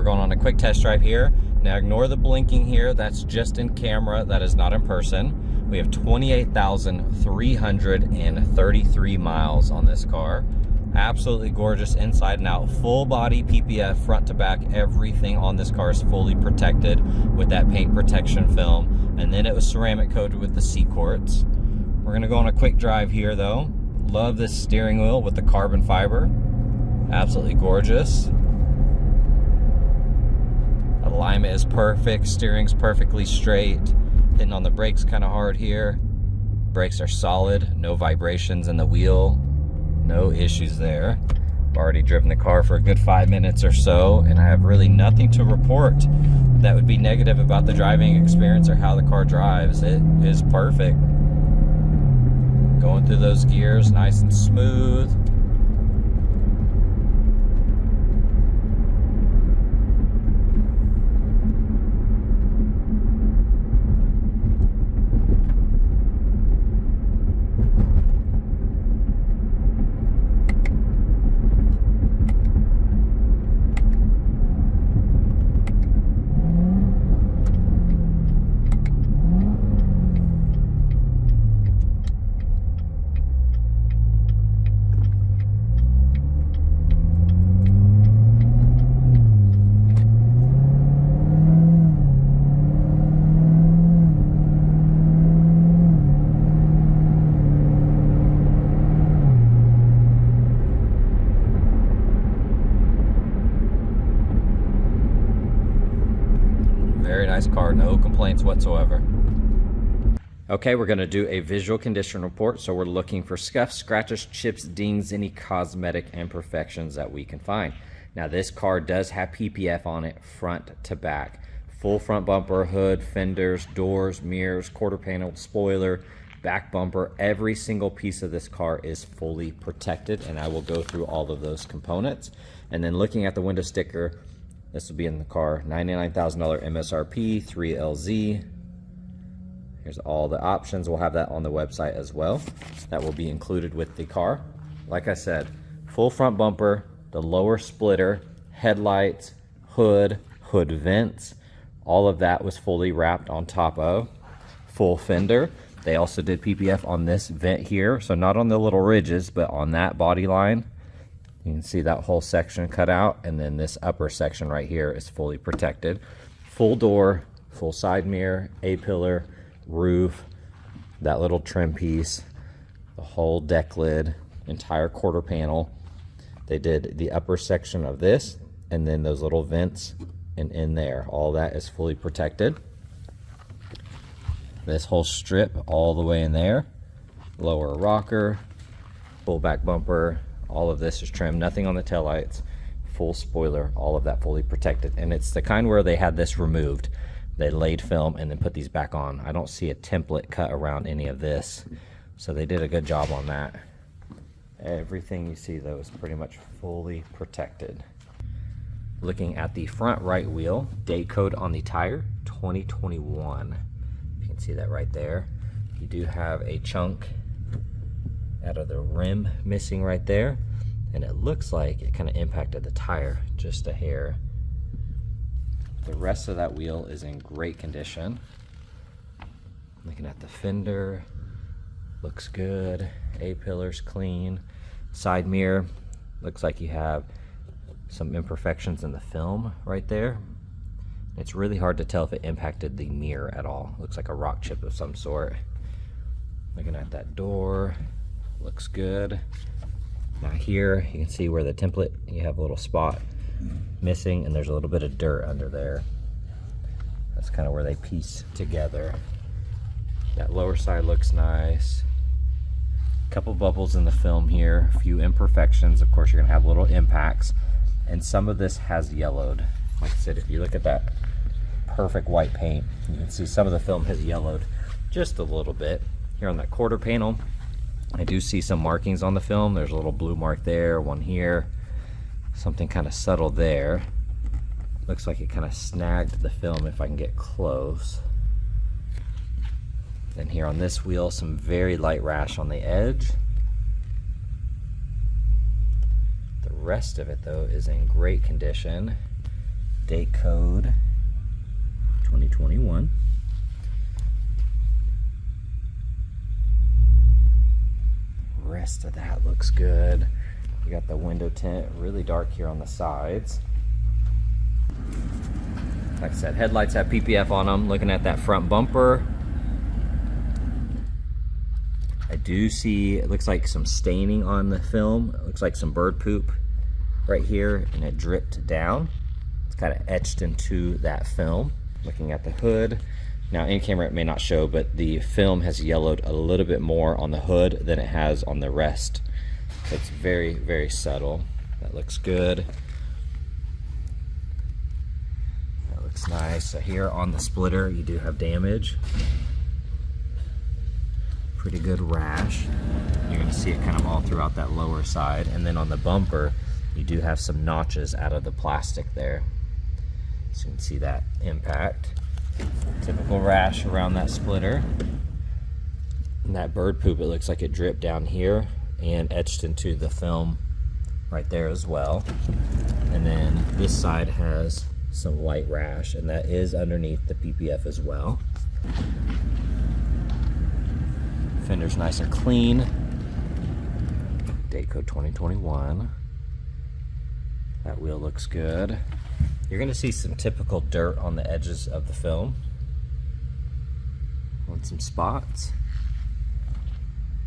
we're going on a quick test drive here. Now ignore the blinking here, that's just in camera, that is not in person. We have 28,333 miles on this car. Absolutely gorgeous inside and out. Full body PPF, front to back, everything on this car is fully protected with that paint protection film. And then it was ceramic coated with the C-quartz. We're gonna go on a quick drive here though. Love this steering wheel with the carbon fiber. Absolutely gorgeous. Alignment is perfect, steering's perfectly straight. Hitting on the brakes kind of hard here. Brakes are solid, no vibrations in the wheel. No issues there. I've already driven the car for a good 5 minutes or so, and I have really nothing to report that would be negative about the driving experience or how the car drives. It is perfect. Going through those gears nice and smooth. Very nice car, no complaints whatsoever. Okay, we're gonna do a visual condition report. So we're looking for scuffs, scratches, chips, dings, any cosmetic imperfections that we can find. Now this car does have PPF on it front to back. Full front bumper, hood, fenders, doors, mirrors, quarter panel, spoiler, back bumper. Every single piece of this car is fully protected, and I will go through all of those components. And then looking at the window sticker, this will be in the car, $99,000 MSRP, 3LZ. Here's all the options. We'll have that on the website as well. That will be included with the car. Like I said, full front bumper, the lower splitter, headlights, hood vents, all of that was fully wrapped on top of. Full fender. They also did PPF on this vent here, so not on the little ridges, but on that body line. You can see that whole section cut out, and then this upper section right here is fully protected. Full door, full side mirror, A-pillar, roof, that little trim piece, the whole deck lid, entire quarter panel. They did the upper section of this, and then those little vents and in there. All that is fully protected. This whole strip all the way in there. Lower rocker, full back bumper. All of this is trimmed, nothing on the taillights, full spoiler, all of that fully protected. And it's the kind where they had this removed. They laid film and then put these back on. I don't see a template cut around any of this. So they did a good job on that. Everything you see though is pretty much fully protected. Looking at the front right wheel, date code on the tire, 2021. You can see that right there. You do have a chunk out of the rim missing right there, and it looks like it kind of impacted the tire just a hair. The rest of that wheel is in great condition. Looking at the fender, looks good. A-pillar's clean. Side mirror, looks like you have some imperfections in the film right there. It's really hard to tell if it impacted the mirror at all. Looks like a rock chip of some sort. Looking at that door, looks good. Now here you can see where the template, you have a little spot missing, and there's a little bit of dirt under there. That's kind of where they piece together. That lower side looks nice. Couple bubbles in the film here, a few imperfections. Of course, you're gonna have little impacts, and some of this has yellowed. Like I said, if you look at that perfect white paint, you can see some of the film has yellowed just a little bit. Here on that quarter panel, I do see some markings on the film. There's a little blue mark there, one here, something kind of subtle there. Looks like it kind of snagged the film if I can get close. Then here on this wheel, some very light rash on the edge. The rest of it though is in great condition. Date code 2021. Rest of that looks good. We got the window tint really dark here on the sides. Like I said, headlights have PPF on them. Looking at that front bumper, I do see, it looks like some staining on the film. It looks like some bird poop right here, and it dripped down. It's kind of etched into that film. Looking at the hood, now in camera it may not show, but the film has yellowed a little bit more on the hood than it has on the rest. So it's very, very subtle. That looks good. That looks nice. So here on the splitter, you do have damage. Pretty good rash. You're going to see it kind of all throughout that lower side. And then on the bumper, you do have some notches out of the plastic there. So you can see that impact. Typical rash around that splitter. And that bird poop, it looks like it dripped down here and etched into the film right there as well. And then this side has some light rash, and that is underneath the PPF as well. Fender's nice and clean. Date code 2021. That wheel looks good. You're going to see some typical dirt on the edges of the film. On some spots.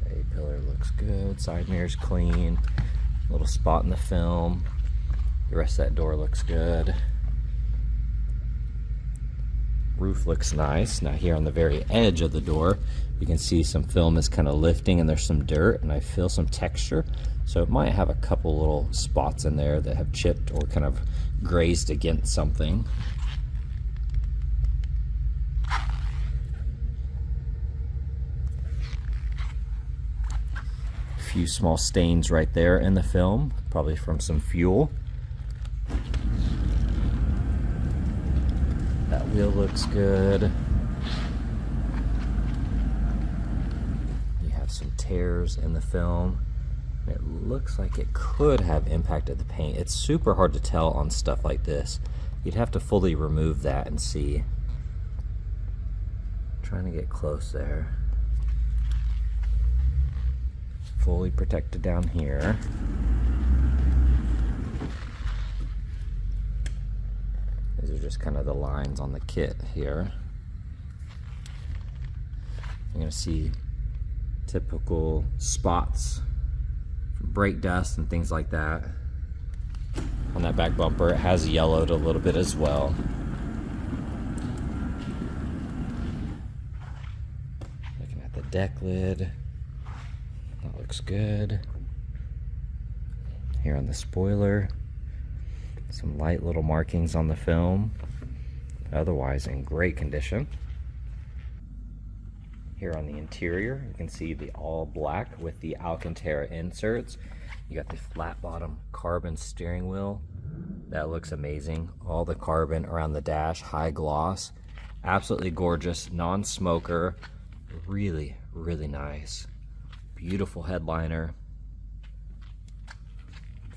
A-pillar looks good. Side mirror's clean. Little spot in the film. The rest of that door looks good. Roof looks nice. Now here on the very edge of the door, you can see some film is kind of lifting, and there's some dirt, and I feel some texture. So it might have a couple little spots in there that have chipped or kind of grazed against something. A few small stains right there in the film, probably from some fuel. That wheel looks good. You have some tears in the film. It looks like it could have impacted the paint. It's super hard to tell on stuff like this. You'd have to fully remove that and see. Trying to get close there. Fully protected down here. These are just kind of the lines on the kit here. You're going to see typical spots from brake dust and things like that. On that back bumper, it has yellowed a little bit as well. Looking at the deck lid, that looks good. Here on the spoiler, some light little markings on the film, otherwise in great condition. Here on the interior, you can see the all black with the Alcantara inserts. You got the flat bottom carbon steering wheel. That looks amazing. All the carbon around the dash, high gloss. Absolutely gorgeous, non-smoker. Really, really nice. Beautiful headliner.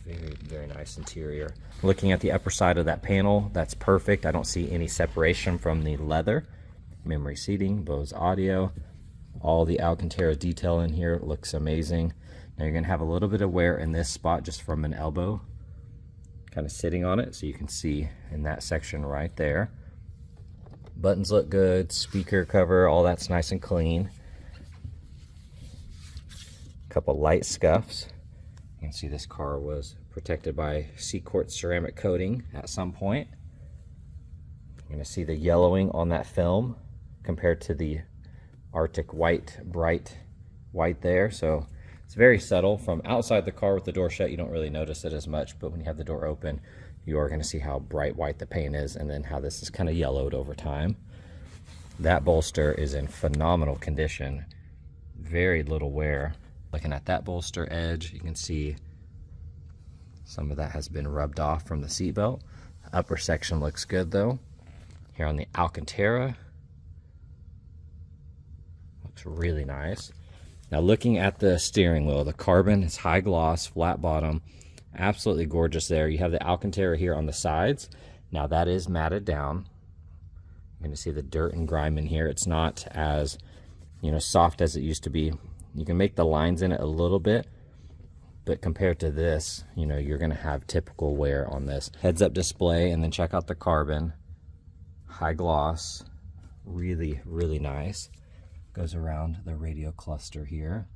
Very, very nice interior. Looking at the upper side of that panel, that's perfect. I don't see any separation from the leather. Memory seating, Bose audio. All the Alcantara detail in here looks amazing. Now you're going to have a little bit of wear in this spot just from an elbow kind of sitting on it, so you can see in that section right there. Buttons look good, speaker cover, all that's nice and clean. A couple light scuffs. You can see this car was protected by C-Quartz ceramic coating at some point. You're going to see the yellowing on that film compared to the Arctic white, bright white there. So it's very subtle. From outside the car with the door shut, you don't really notice it as much, but when you have the door open, you are going to see how bright white the paint is, and then how this is kind of yellowed over time. That bolster is in phenomenal condition. Very little wear. Looking at that bolster edge, you can see some of that has been rubbed off from the seatbelt. The upper section looks good though. Here on the Alcantara, looks really nice. Now looking at the steering wheel, the carbon is high gloss, flat bottom, absolutely gorgeous there. You have the Alcantara here on the sides, Now that is matted down. You're going to see the dirt and grime in here. It's not as, you know, soft as it used to be. You can make the lines in it a little bit, but compared to this, you know, you're going to have typical wear on this. Heads up display, and then check out the carbon. High gloss, really, really nice. Goes around the radio cluster here.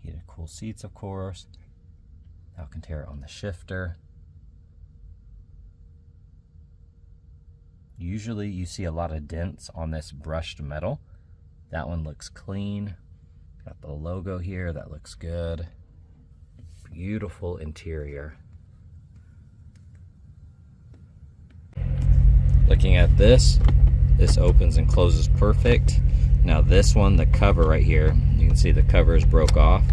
Heated cool seats, of course. Alcantara on the shifter. Usually you see a lot of dents on this brushed metal. That one looks clean. Got the logo here, that looks good. Beautiful interior. Looking at this opens and closes perfect. Now this one, the cover right here, you can see the cover is broke off.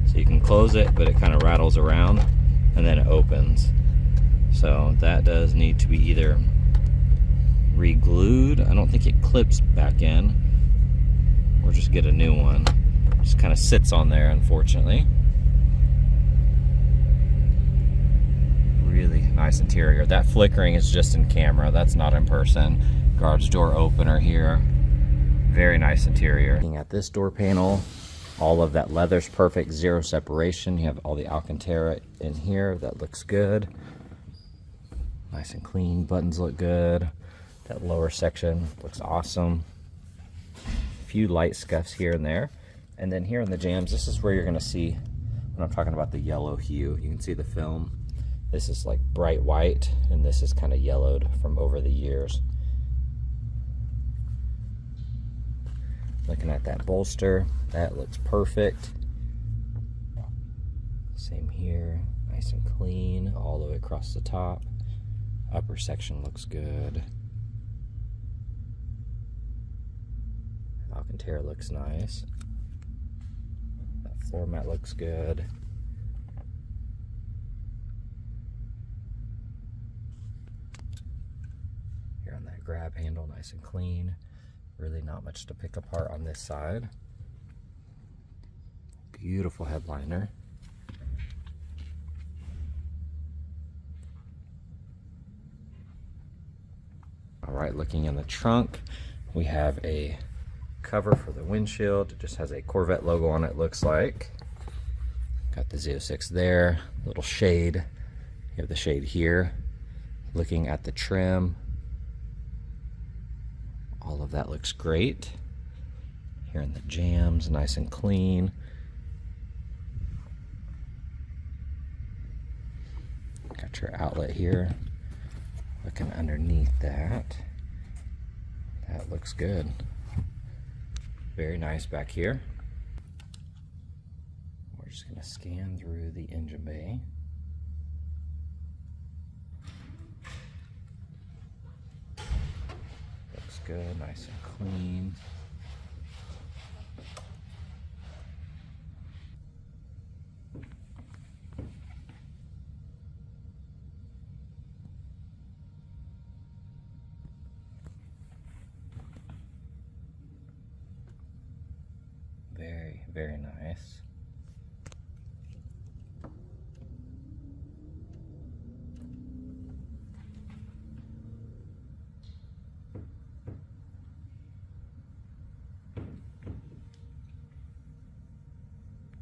So you can close it, but it kind of rattles around and then it opens. So that does need to be either re-glued. I don't think it clips back in, or just get a new one. Just kind of sits on there, unfortunately. Really nice interior. That flickering is just in camera, that's not in person. Garage door opener here. Very nice interior. Looking at this door panel, all of that leather's perfect, zero separation. You have all the Alcantara in here, that looks good. Nice and clean, buttons look good. That lower section looks awesome. A few light scuffs here and there. And then here in the jams, this is where you're gonna see, when I'm talking about the yellow hue, you can see the film. This is like bright white, and this is kind of yellowed from over the years. Looking at that bolster, that looks perfect. Same here, nice and clean, all the way across the top. Upper section looks good. Alcantara looks nice. That floor mat looks good. Here on that grab handle, nice and clean. Really not much to pick apart on this side. Beautiful headliner. All right, looking in the trunk, we have a cover for the windshield. It just has a Corvette logo on it, looks like. Got the Z06 there, little shade. You have the shade here. Looking at the trim, all of that looks great. Here in the jams, nice and clean. Got your outlet here. Looking underneath that, that looks good. Very nice back here. We're just going to scan through the engine bay. Looks good, nice and clean. Very, very nice.